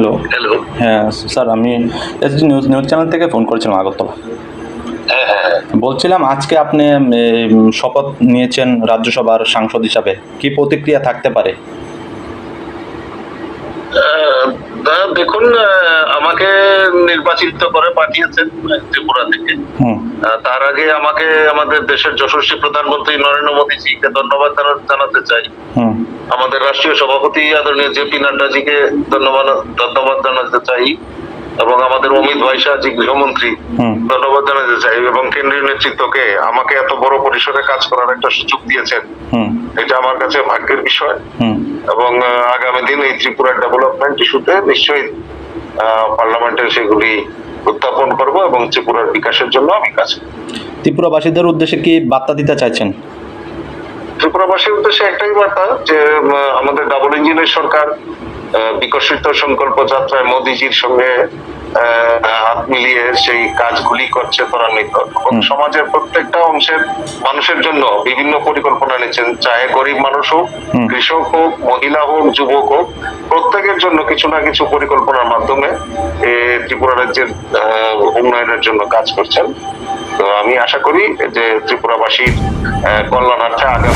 Hello. Hello. হ্যাঁ, sir আমি SD news news channel থেকে ফোন করেছিলাম আগরতলা। হ্যাঁ, হ্যাঁ, হ্যাঁ। বলছিলাম আজকে আপনি শপথ নিয়েছেন রাজ্যসভার সাংসদ হিসাবে। কি প্রতিক্রিয়া থাকতে পারে? দেখুন, আমাকে নির্বাচিত করে পাঠিয়েছেন ত্রিপুরা থেকে। হুম, তার আগে আমাকে আমাদের দেশের যশস্বী প্রধানমন্ত্রী নরেন্দ্র মোদীজিকে ধন্যবাদ জানাতে চাই। হুম, আমাদের রাষ্ট্রীয় সভাপতি আদরণীয় জেপি নাড্ডাজিকে ধন্যবাদ জানাতে চাই এবং আমাদের অমিত ভাই শাহজি গৃহমন্ত্রী হুম, ধন্যবাদ জানাতে চাই এবং কেন্দ্রীয় নেতৃত্বকে আমাকে এত বড় পরিসরে কাজ করার একটা সুযোগ দিয়েছেন। হুম, এটা আমার কাছে ভাগ্যের বিষয় হুম। এবং আগামী দিন এই ত্রিপুরার ডেভেলপমেন্ট ইস্যুতে নিশ্চয়ই পার্লামেন্টে সেগুলি উত্থাপন করব এবং ত্রিপুরার বিকাশের জন্য আমি কাজ করব। ত্রিপুরাবাসীদের উদ্দেশ্যে কি বার্তা দিতে চাইছেন? ত্রিপুরাবাসীর উদ্দেশ্যে একটাই বার্তা যে আমাদের ডাবল ইঞ্জিনের সরকার বিকশিত সংকল্প যাত্রায় মোদিজির সঙ্গে হাত মিলিয়ে সেই কাজগুলি করছে ত্বরান্বিত এবং সমাজের প্রত্যেকটা অংশের মানুষের জন্য বিভিন্ন পরিকল্পনা নিচ্ছেন, চাহে গরিব মানুষ হোক, কৃষক হোক, মহিলা হোক, যুবক হোক, প্রত্যেকের জন্য কিছু না কিছু পরিকল্পনার মাধ্যমে ত্রিপুরা রাজ্যের উন্নয়নের জন্য কাজ করছেন। তো আমি আশা করি যে ত্রিপুরাবাসীর কল্যাণার্থে আগামী